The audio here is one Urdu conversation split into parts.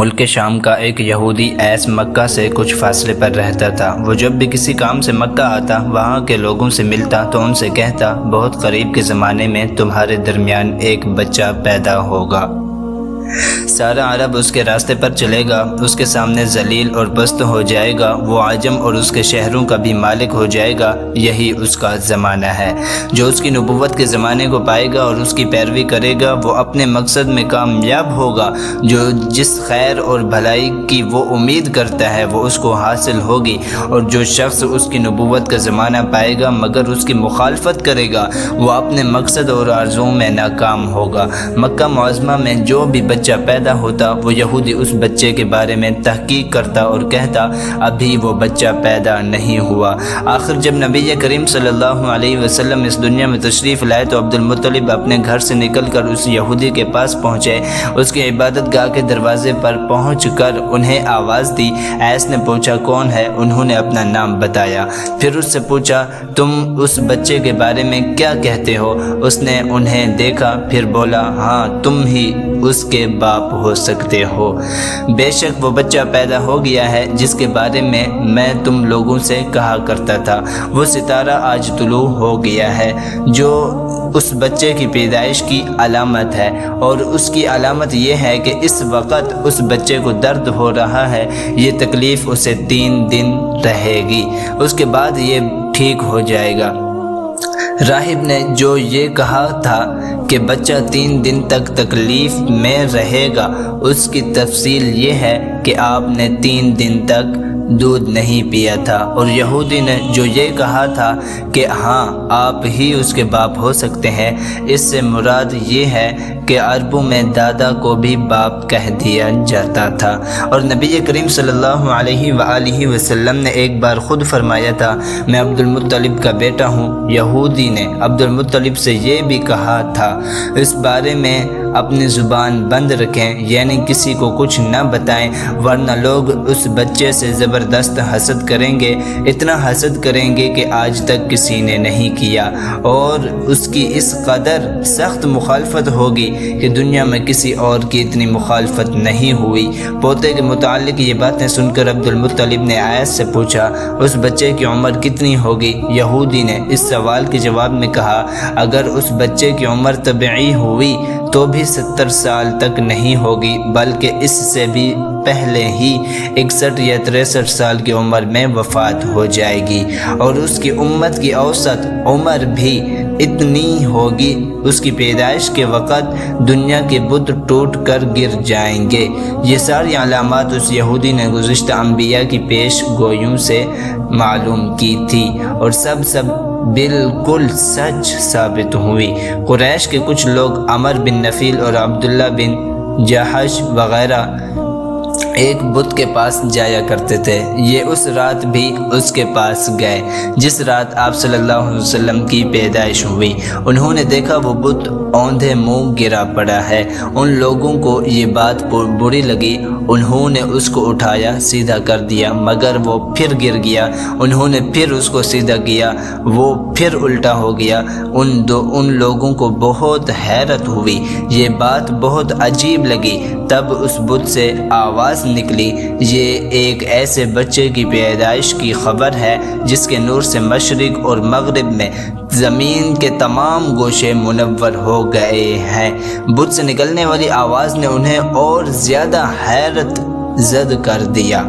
ملک شام کا ایک یہودی ایس مکہ سے کچھ فاصلے پر رہتا تھا۔ وہ جب بھی کسی کام سے مکہ آتا، وہاں کے لوگوں سے ملتا تو ان سے کہتا، بہت قریب کے زمانے میں تمہارے درمیان ایک بچہ پیدا ہوگا۔ سارا عرب اس کے راستے پر چلے گا، اس کے سامنے ذلیل اور پست ہو جائے گا، وہ عجم اور اس کے شہروں کا بھی مالک ہو جائے گا۔ یہی اس کا زمانہ ہے۔ جو اس کی نبوت کے زمانے کو پائے گا اور اس کی پیروی کرے گا، وہ اپنے مقصد میں کامیاب ہوگا۔ جو جس خیر اور بھلائی کی وہ امید کرتا ہے وہ اس کو حاصل ہوگی، اور جو شخص اس کی نبوت کا زمانہ پائے گا مگر اس کی مخالفت کرے گا، وہ اپنے مقصد اور آرزوؤں میں ناکام ہوگا۔ مکہ معظمہ میں جو بھی بچہ پیدا ہوتا، وہ یہودی اس بچے کے بارے میں تحقیق کرتا اور کہتا، ابھی وہ بچہ پیدا نہیں ہوا۔ آخر جب نبی کریم صلی اللہ علیہ وسلم اس دنیا میں تشریف لائے تو عبد المطلب اپنے گھر سے نکل کر اس یہودی کے پاس پہنچے۔ اس کی عبادت گاہ کے دروازے پر پہنچ کر انہیں آواز دی۔ ایس نے پوچھا، کون ہے؟ انہوں نے اپنا نام بتایا۔ پھر اس سے پوچھا، تم اس بچے کے بارے میں کیا کہتے ہو؟ اس نے انہیں دیکھا، پھر بولا، ہاں تم ہی اس کے باپ ہو سکتے ہو۔ بے شک وہ بچہ پیدا ہو گیا ہے جس کے بارے میں تم لوگوں سے کہا کرتا تھا۔ وہ ستارہ آج طلوع ہو گیا ہے جو اس بچے کی پیدائش کی علامت ہے، اور اس کی علامت یہ ہے کہ اس وقت اس بچے کو درد ہو رہا ہے۔ یہ تکلیف اسے 3 دن رہے گی، اس کے بعد یہ ٹھیک ہو جائے گا۔ راہب نے جو یہ کہا تھا کہ بچہ 3 دن تک تکلیف میں رہے گا، اس کی تفصیل یہ ہے کہ آپ نے 3 دن تک دودھ نہیں پیا تھا، اور یہودی نے جو یہ کہا تھا کہ ہاں آپ ہی اس کے باپ ہو سکتے ہیں، اس سے مراد یہ ہے کہ عربوں میں دادا کو بھی باپ کہہ دیا جاتا تھا۔ اور نبی کریم صلی اللہ علیہ وآلہ وسلم نے ایک بار خود فرمایا تھا، میں عبد المطلب کا بیٹا ہوں۔ یہودی نے عبد المطلب سے یہ بھی کہا تھا، اس بارے میں اپنی زبان بند رکھیں، یعنی کسی کو کچھ نہ بتائیں، ورنہ لوگ اس بچے سے زبردست حسد کریں گے، اتنا حسد کریں گے کہ آج تک کسی نے نہیں کیا، اور اس کی اس قدر سخت مخالفت ہوگی کہ دنیا میں کسی اور کی اتنی مخالفت نہیں ہوئی۔ پوتے کے متعلق یہ باتیں سن کر عبد المطلب نے ایس سے پوچھا، اس بچے کی عمر کتنی ہوگی؟ یہودی نے اس سوال کے جواب میں کہا، اگر اس بچے کی عمر طبیعی ہوئی تو بھی 70 سال تک نہیں ہوگی، بلکہ اس سے بھی پہلے ہی 61 یا 63 سال کی عمر میں وفات ہو جائے گی، اور اس کی امت کی اوسط عمر بھی اتنی ہوگی۔ اس کی پیدائش کے وقت دنیا کے بت ٹوٹ کر گر جائیں گے۔ یہ ساری علامات اس یہودی نے گزشتہ انبیاء کی پیش گوئیوں سے معلوم کی تھی، اور سب بالکل سچ ثابت ہوئی۔ قریش کے کچھ لوگ عمر بن نفیل اور عبداللہ بن جحش وغیرہ ایک بت کے پاس جایا کرتے تھے۔ یہ اس رات بھی اس کے پاس گئے جس رات آپ صلی اللہ علیہ وسلم کی پیدائش ہوئی۔ انہوں نے دیکھا وہ بت اوندھے منہ گرا پڑا ہے۔ ان لوگوں کو یہ بات بری لگی، انہوں نے اس کو اٹھایا، سیدھا کر دیا، مگر وہ پھر گر گیا۔ انہوں نے پھر اس کو سیدھا کیا، وہ پھر الٹا ہو گیا۔ ان لوگوں کو بہت حیرت ہوئی، یہ بات بہت عجیب لگی۔ تب اس بت سے آواز نکلی، یہ ایک ایسے بچے کی پیدائش کی خبر ہے جس کے نور سے مشرق اور مغرب میں زمین کے تمام گوشے منور ہو گئے ہیں۔ بت سے نکلنے والی آواز نے انہیں اور زیادہ حیرت زد کر دیا۔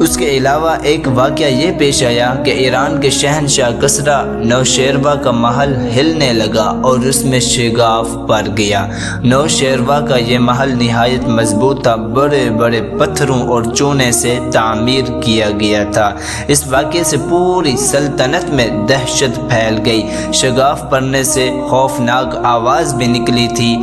اس کے علاوہ ایک واقعہ یہ پیش آیا کہ ایران کے شہنشاہ کسریٰ نوشیروہ کا محل ہلنے لگا اور اس میں شگاف پڑ گیا۔ نوشیروہ کا یہ محل نہایت مضبوط تھا، بڑے بڑے پتھروں اور چونے سے تعمیر کیا گیا تھا۔ اس واقعے سے پوری سلطنت میں دہشت پھیل گئی۔ شگاف پڑنے سے خوفناک آواز بھی نکلی تھی۔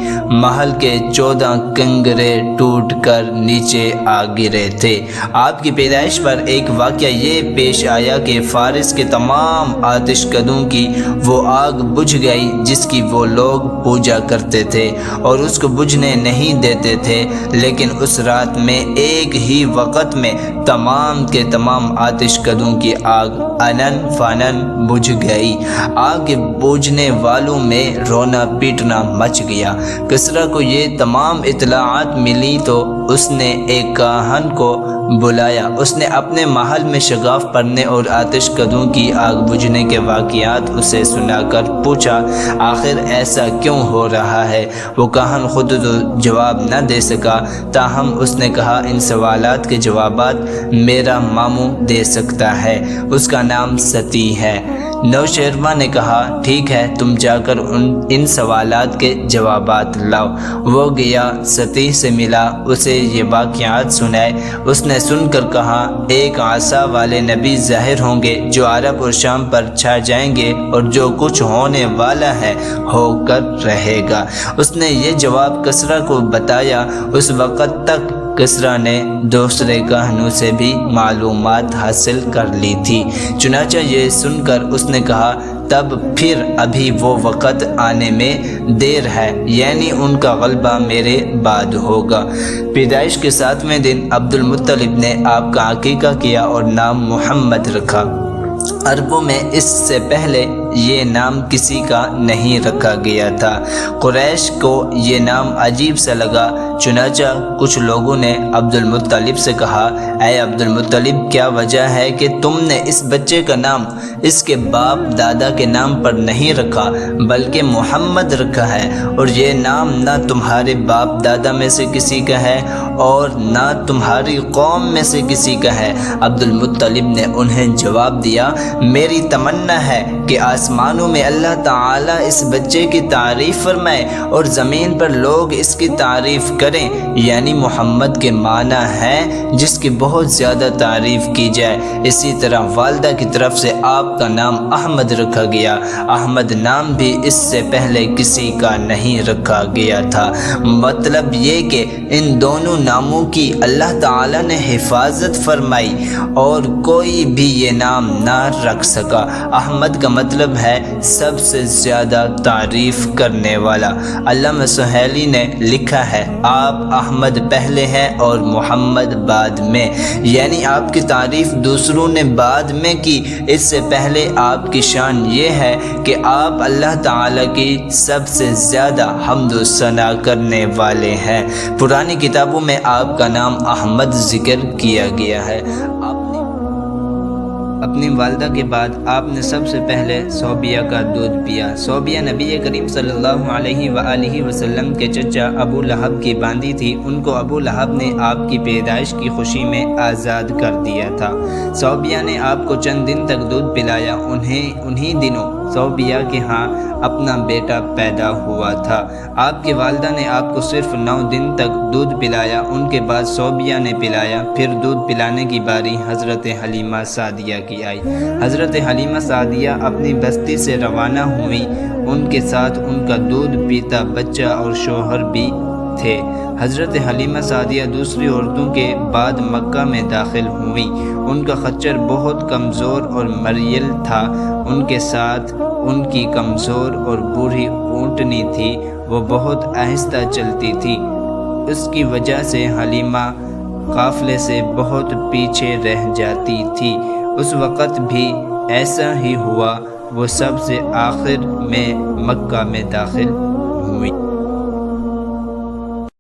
محل کے 14 کنگرے ٹوٹ کر نیچے آ گرے تھے۔ آپ کی پیدائش پر ایک واقعہ یہ پیش آیا کہ فارس کے تمام آتش کدوں کی وہ آگ بجھ گئی جس کی وہ لوگ پوجا کرتے تھے اور اس کو بجھنے نہیں دیتے تھے، لیکن اس رات میں ایک ہی وقت میں تمام کے تمام آتش کدوں کی آگ انن فانن بجھ گئی۔ آگ بوجھنے والوں میں رونا پیٹنا مچ گیا۔ کسریٰ کو یہ تمام اطلاعات ملی تو اس نے ایک کاہن کو بلایا۔ اس نے اپنے محل میں شگاف پڑھنے اور آتش کدوں کی آگ بجھنے کے واقعات اسے سنا کر پوچھا، آخر ایسا کیوں ہو رہا ہے؟ وہ کاہن خود تو جواب نہ دے سکا، تاہم اس نے کہا، ان سوالات کے جوابات میرا ماموں دے سکتا ہے، اس کا نام ستی ہے۔ نوشیروان نے کہا، ٹھیک ہے، تم جا کر ان سوالات کے جوابات لاؤ۔ وہ گیا، ستی سے ملا، اسے یہ واقعات سنائے۔ اس نے سن کر کہا، ایک عصا والے نبی ظاہر ہوں گے جو عرب اور شام پر چھا جائیں گے، اور جو کچھ ہونے والا ہے ہو کر رہے گا۔ اس نے یہ جواب کسریٰ کو بتایا۔ اس وقت تک کسریٰ نے دوسرے کاہنوں سے بھی معلومات حاصل کر لی تھی۔ چنانچہ یہ سن کر اس نے کہا، تب پھر ابھی وہ وقت آنے میں دیر ہے، یعنی ان کا غلبہ میرے بعد ہوگا۔ پیدائش کے 7ویں دن عبد المطلب نے آپ کا عقیقہ کیا اور نام محمد رکھا۔ عربوں میں اس سے پہلے یہ نام کسی کا نہیں رکھا گیا تھا۔ قریش کو یہ نام عجیب سا لگا، چنانچہ کچھ لوگوں نے عبد المطلب سے کہا، اے عبد المطلب، کیا وجہ ہے کہ تم نے اس بچے کا نام اس کے باپ دادا کے نام پر نہیں رکھا بلکہ محمد رکھا ہے، اور یہ نام نہ تمہارے باپ دادا میں سے کسی کا ہے اور نہ تمہاری قوم میں سے کسی کا ہے؟ عبد المطلب نے انہیں جواب دیا، میری تمنا ہے کہ آسمانوں میں اللہ تعالیٰ اس بچے کی تعریف فرمائے اور زمین پر لوگ اس کی تعریف کریں، یعنی محمد کے معنی ہے جس کی بہت زیادہ تعریف کی جائے۔ اسی طرح والدہ کی طرف سے آپ کا نام احمد رکھا گیا۔ احمد نام بھی اس سے پہلے کسی کا نہیں رکھا گیا تھا۔ مطلب یہ کہ ان دونوں ناموں کی اللہ تعالیٰ نے حفاظت فرمائی اور کوئی بھی یہ نام نہ رکھ سکا۔ احمد کا مطلب ہے سب سے زیادہ تعریف کرنے والا۔ علامہ سہیلی نے لکھا ہے، آپ احمد پہلے ہیں اور محمد بعد میں، یعنی آپ کی تعریف دوسروں نے بعد میں کی، اس سے پہلے آپ کی شان یہ ہے کہ آپ اللہ تعالیٰ کی سب سے زیادہ حمد و ثنا کرنے والے ہیں۔ پرانی کتابوں میں آپ کا نام احمد ذکر کیا گیا ہے۔ اپنی والدہ کے بعد آپ نے سب سے پہلے صوبیہ کا دودھ پیا۔ صوبیہ نبی کریم صلی اللہ علیہ وآلہ وسلم کے چچا ابو لہب کی باندی تھی۔ ان کو ابو لہب نے آپ کی پیدائش کی خوشی میں آزاد کر دیا تھا۔ صوبیہ نے آپ کو چند دن تک دودھ پلایا۔ انہی دنوں صوبیہ کے ہاں اپنا بیٹا پیدا ہوا تھا۔ آپ کی والدہ نے آپ کو صرف 9 دن تک دودھ پلایا۔ ان کے بعد صوبیہ نے پلایا۔ پھر دودھ پلانے کی باری حضرت حلیمہ سعدیہ کی آئی۔ حضرت حلیمہ سعدیہ اپنی بستی سے روانہ ہوئی۔ ان کے ساتھ ان کا دودھ پیتا بچہ اور شوہر بھی تھے۔ حضرت حلیمہ سعدیہ دوسری عورتوں کے بعد مکہ میں داخل ہوئیں۔ ان کا خچر بہت کمزور اور مریل تھا۔ ان کے ساتھ ان کی کمزور اور بوڑھی اونٹنی تھی، وہ بہت آہستہ چلتی تھی۔ اس کی وجہ سے حلیمہ قافلے سے بہت پیچھے رہ جاتی تھی۔ اس وقت بھی ایسا ہی ہوا، وہ سب سے آخر میں مکہ میں داخل ہوئی۔